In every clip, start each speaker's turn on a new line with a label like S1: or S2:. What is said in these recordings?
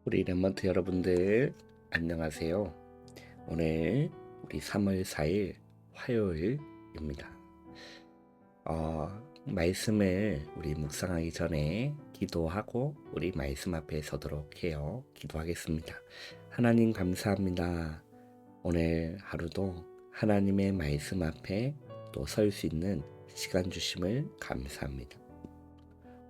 S1: 우리 랩런트 여러분들 안녕하세요. 오늘 우리 3월 4일 화요일입니다. 말씀을 우리 묵상하기 전에 기도하고 우리 말씀 앞에 서도록 해요. 기도하겠습니다. 하나님 감사합니다. 오늘 하루도 하나님의 말씀 앞에 또 설 수 있는 시간 주심을 감사합니다.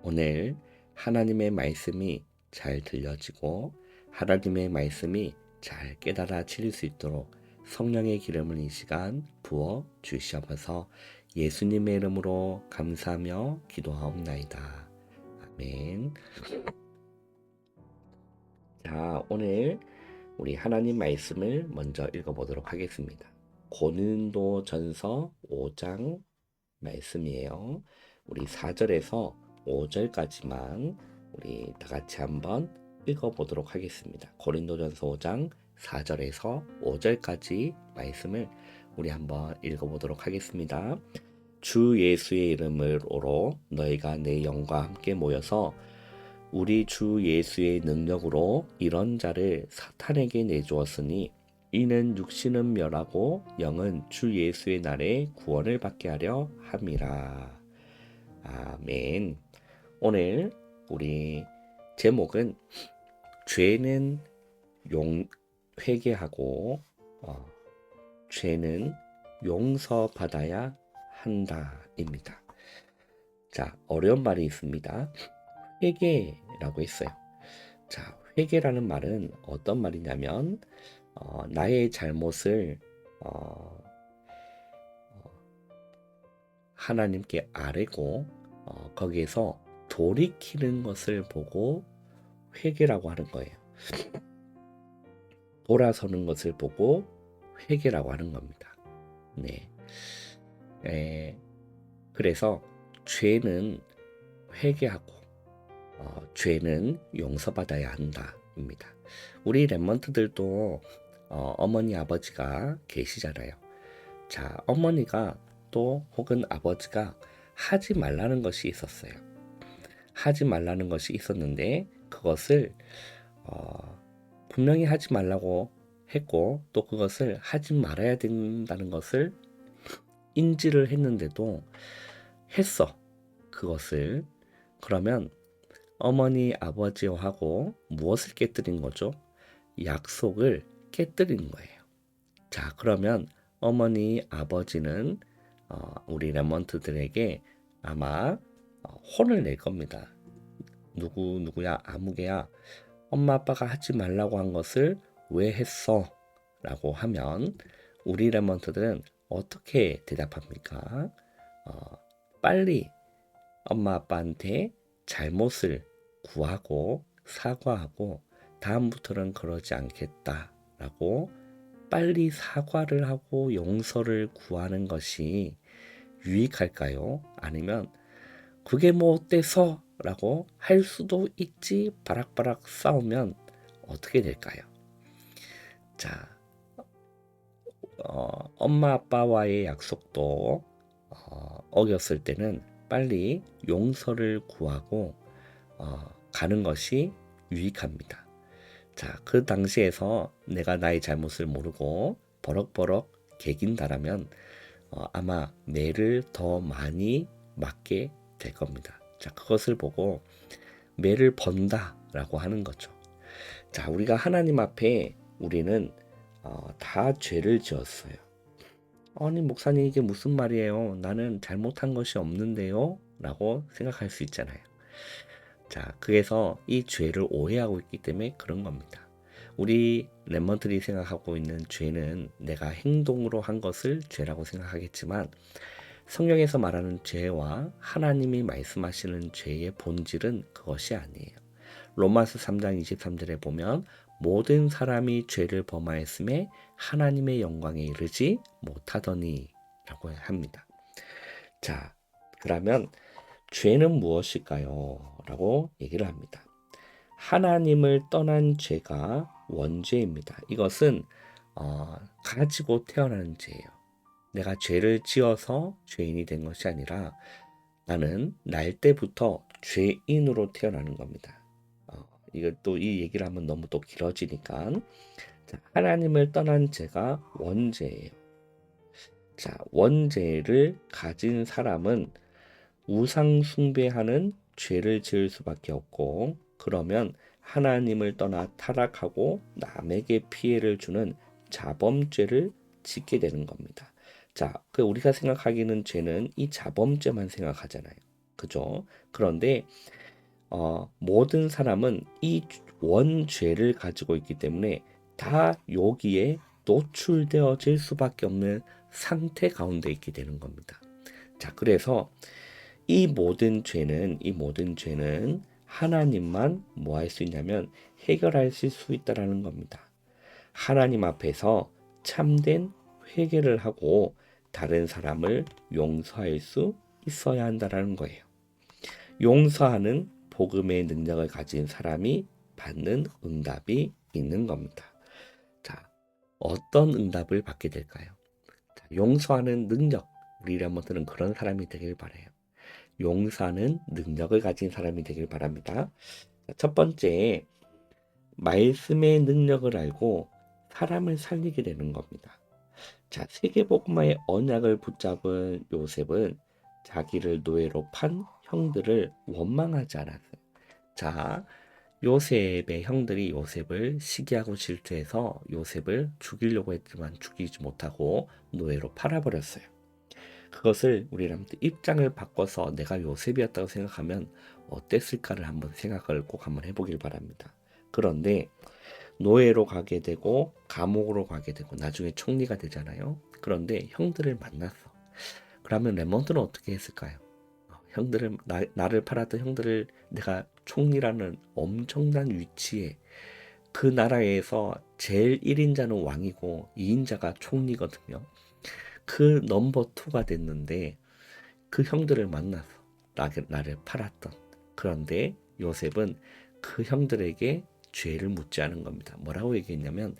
S1: 오늘 하나님의 말씀이 잘 들려지고 하나님의 말씀이 잘 깨달아질 수 있도록 성령의 기름을 이 시간 부어 주시옵소서. 예수님의 이름으로 감사하며 기도하옵나이다. 아멘. 자, 오늘 우리 하나님 말씀을 먼저 읽어보도록 하겠습니다. 고린도전서 5장 말씀이에요. 우리 4절에서 5절까지만 우리 다 같이 한번 읽어보도록 하겠습니다. 고린도전서 5장 4절에서 5절까지 말씀을 우리 한번 읽어보도록 하겠습니다. 주 예수의 이름으로 너희가 내 영과 함께 모여서 우리 주 예수의 능력으로 이런 자를 사탄에게 내주었으니 이는 육신은 멸하고 영은 주 예수의 날에 구원을 받게 하려 함이라. 아멘. 오늘 우리 제목은 죄는 회개하고 죄는 용서받아야 한다입니다. 자, 어려운 말이 있습니다. 회개라고 했어요. 자, 회개라는 말은 어떤 말이냐면 나의 잘못을 하나님께 아뢰고 거기에서 돌이키는 것을 보고 회개라고 하는 거예요. 돌아서는 것을 보고 회개라고 하는 겁니다. 네. 그래서 죄는 회개하고 죄는 용서받아야 한다입니다. 우리 랩런트들도 어머니 아버지가 계시잖아요. 자, 어머니가 또 혹은 아버지가 하지 말라는 것이 있었어요. 하지 말라는 것이 있었는데 그것을 분명히 하지 말라고 했고 또 그것을 하지 말아야 된다는 것을 인지를 했는데도 했어. 그것을. 그러면 어머니 아버지하고 무엇을 깨뜨린 거죠? 약속을 깨뜨린 거예요. 자, 그러면 어머니 아버지는 우리 랩런트들에게 아마 혼을 낼 겁니다. 누구야 아무개야 엄마 아빠가 하지 말라고 한 것을 왜 했어? 라고 하면 우리 랩런트들은 어떻게 대답합니까? 빨리 엄마 아빠한테 잘못을 구하고 사과하고 다음부터는 그러지 않겠다라고 빨리 사과를 하고 용서를 구하는 것이 유익할까요? 아니면 그게 뭐 어때서? 라고 할 수도 있지 바락바락 싸우면 어떻게 될까요? 자, 엄마 아빠와의 약속도 어겼을 때는 빨리 용서를 구하고 가는 것이 유익합니다. 자, 그 당시에서 내가 나의 잘못을 모르고 버럭버럭 개긴다라면 아마 매를 더 많이 맞게 될 겁니다. 자, 그것을 보고 매를 번다라고 하는 거죠. 자, 우리가 하나님 앞에 우리는 다 죄를 지었어요. 아니 목사님 이게 무슨 말이에요? 나는 잘못한 것이 없는데요? 라고 생각할 수 있잖아요. 자, 그래서 이 죄를 오해하고 있기 때문에 그런 겁니다. 우리 랩런트들이 생각하고 있는 죄는 내가 행동으로 한 것을 죄라고 생각하겠지만 성경에서 말하는 죄와 하나님이 말씀하시는 죄의 본질은 그것이 아니에요. 로마서 3장 23절에 보면 모든 사람이 죄를 범하였음에 하나님의 영광에 이르지 못하더니 라고 합니다. 자, 그러면 죄는 무엇일까요? 라고 얘기를 합니다. 하나님을 떠난 죄가 원죄입니다. 이것은 가지고 태어나는 죄예요. 내가 죄를 지어서 죄인이 된 것이 아니라 나는 날 때부터 죄인으로 태어나는 겁니다. 이걸 또 이 얘기를 하면 너무 또 길어지니까. 자, 하나님을 떠난 죄가 원죄예요. 자, 원죄를 가진 사람은 우상 숭배하는 죄를 지을 수밖에 없고, 그러면 하나님을 떠나 타락하고 남에게 피해를 주는 자범죄를 짓게 되는 겁니다. 자, 그 우리가 생각하기는 죄는 이 자범죄만 생각하잖아요. 그죠? 그런데 모든 사람은 이 원죄를 가지고 있기 때문에 다 여기에 노출되어질 수밖에 없는 상태 가운데 있게 되는 겁니다. 자, 그래서 이 모든 죄는 하나님만 뭐 할 수 있냐면 해결하실 수 있다라는 겁니다. 하나님 앞에서 참된 회개를 하고 다른 사람을 용서할 수 있어야 한다라는 거예요. 용서하는 복음의 능력을 가진 사람이 받는 응답이 있는 겁니다. 자, 어떤 응답을 받게 될까요? 자, 용서하는 능력, 우리 래머들은 그런 사람이 되길 바라요. 용서하는 능력을 가진 사람이 되길 바랍니다. 자, 첫 번째, 말씀의 능력을 알고 사람을 살리게 되는 겁니다. 자, 세계복음화의 언약을 붙잡은 요셉은 자기를 노예로 판 형들을 원망하지 않았어요. 자, 요셉의 형들이 요셉을 시기하고 질투해서 요셉을 죽이려고 했지만 죽이지 못하고 노예로 팔아버렸어요. 그것을 우리는 입장을 바꿔서 내가 요셉이었다고 생각하면 어땠을까를 한번 생각을 꼭 한번 해보길 바랍니다. 그런데 노예로 가게 되고 감옥으로 가게 되고 나중에 총리가 되잖아요. 그런데 형들을 만났어. 그러면 레몬드는 어떻게 했을까요? 형들을 나를 팔았던 형들을 내가 총리라는 엄청난 위치에 그 나라에서 제일 1인자는 왕이고 2인자가 총리거든요. 그 넘버 2가 됐는데 그 형들을 만나서 나를 팔았던. 그런데 요셉은 그 형들에게 죄를 묻지 않은 겁니다. 뭐라고 얘기했냐면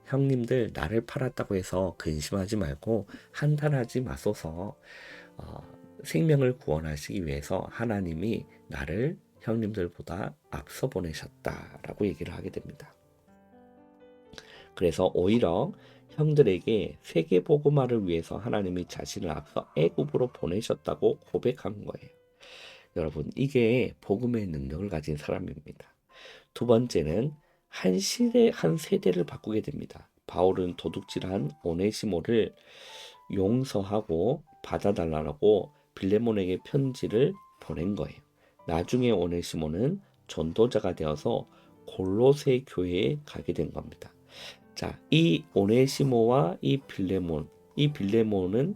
S1: 형님들 나를 팔았다고 해서 근심하지 말고 한탄하지 마소서. 생명을 구원하시기 위해서 하나님이 나를 형님들보다 앞서 보내셨다라고 얘기를 하게 됩니다. 그래서 오히려 형들에게 세계 복음화를 위해서 하나님이 자신을 앞서 애굽으로 보내셨다고 고백한 거예요. 여러분, 이게 복음의 능력을 가진 사람입니다. 두 번째는 한 세대를 바꾸게 됩니다. 바울은 도둑질한 오네시모를 용서하고 받아달라고 빌레몬에게 편지를 보낸 거예요. 나중에 오네시모는 전도자가 되어서 골로새 교회에 가게 된 겁니다. 자, 이 오네시모와 이 빌레몬은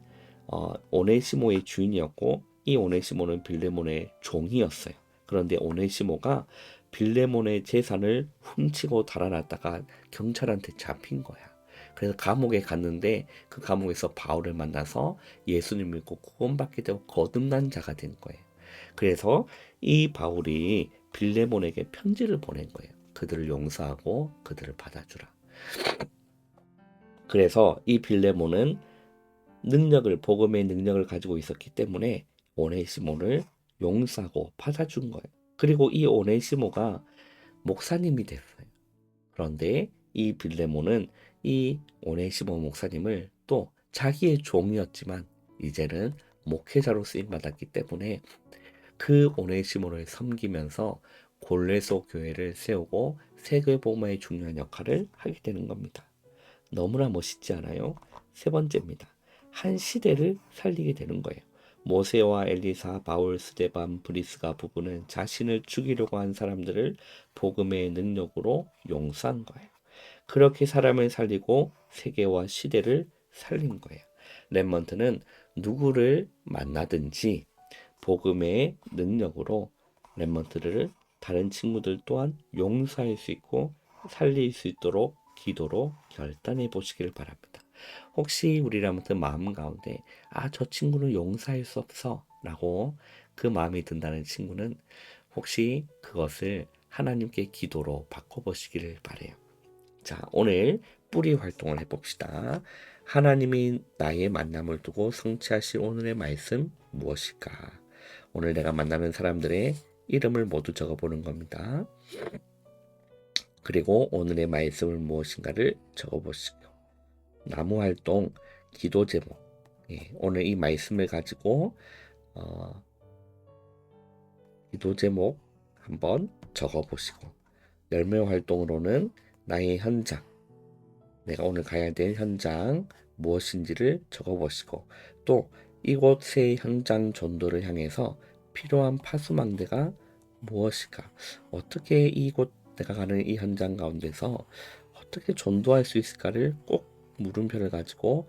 S1: 오네시모의 주인이었고 이 오네시모는 빌레몬의 종이었어요. 그런데 오네시모가 빌레몬의 재산을 훔치고 달아났다가 경찰한테 잡힌 거야. 그래서 감옥에 갔는데 그 감옥에서 바울을 만나서 예수님을 믿고 구원받게 되고 거듭난 자가 된 거예요. 그래서 이 바울이 빌레몬에게 편지를 보낸 거예요. 그들을 용서하고 그들을 받아주라. 그래서 이 빌레몬은 복음의 능력을 가지고 있었기 때문에 오네시모를 용서하고 받아준 거예요. 그리고 이 오네시모가 목사님이 됐어요. 그런데 이 빌레몬은 이 오네시모 목사님을 또 자기의 종이었지만 이제는 목회자로 쓰임받았기 때문에 그 오네시모를 섬기면서 골레소 교회를 세우고 세계복음화의 중요한 역할을 하게 되는 겁니다. 너무나 멋있지 않아요? 세 번째입니다. 한 시대를 살리게 되는 거예요. 모세와 엘리사, 바울, 스데반, 브리스가 부부는 자신을 죽이려고 한 사람들을 복음의 능력으로 용서한 거예요. 그렇게 사람을 살리고 세계와 시대를 살린 거예요. 렘먼트는 누구를 만나든지 복음의 능력으로 렘먼트를 다른 친구들 또한 용서할 수 있고 살릴 수 있도록 기도로 결단해 보시길 바랍니다. 혹시 우리 렘먼트 마음 가운데 저 친구는 용서할 수 없어 라고 그 마음이 든다는 친구는 혹시 그것을 하나님께 기도로 바꿔보시기를 바래요. 자, 오늘 뿌리 활동을 해봅시다. 하나님이 나의 만남을 두고 성취하실 오늘의 말씀 무엇일까? 오늘 내가 만나는 사람들의 이름을 모두 적어보는 겁니다. 그리고 오늘의 말씀은 무엇인가를 적어보시고 나무 활동, 기도 제목. 오늘 이 말씀을 가지고 기도 제목 한번 적어보시고 열매 활동으로는 나의 현장, 내가 오늘 가야 될 현장 무엇인지를 적어보시고 또 이곳의 현장 전도를 향해서 필요한 파수망대가 무엇일까? 어떻게 이곳 내가 가는 이 현장 가운데서 어떻게 전도할 수 있을까를 꼭 물음표를 가지고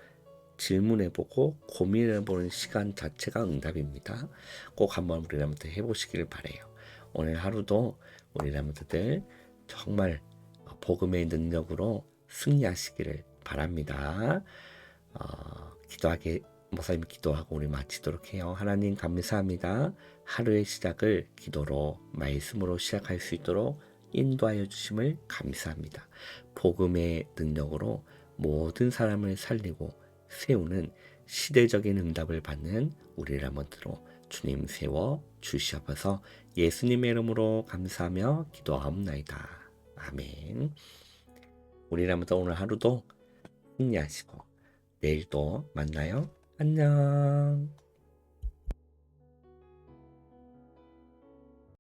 S1: 질문해보고 고민해보는 시간 자체가 응답입니다. 꼭 한번 우리 람들 해보시기를 바래요. 오늘 하루도 우리 람들들 정말 복음의 능력으로 승리하시기를 바랍니다. 목사님이 기도하고 우리 마치도록 해요. 하나님 감사합니다. 하루의 시작을 기도로 말씀으로 시작할 수 있도록 인도하여 주심을 감사합니다. 복음의 능력으로 모든 사람을 살리고 세우는 시대적인 응답을 받는 우리 람원트로 주님 세워 주시옵소서. 예수님의 이름으로 감사하며 기도하옵나이다. 아멘. 우리 람원트 오늘 하루도 승리하시고 내일 또 만나요. 안녕.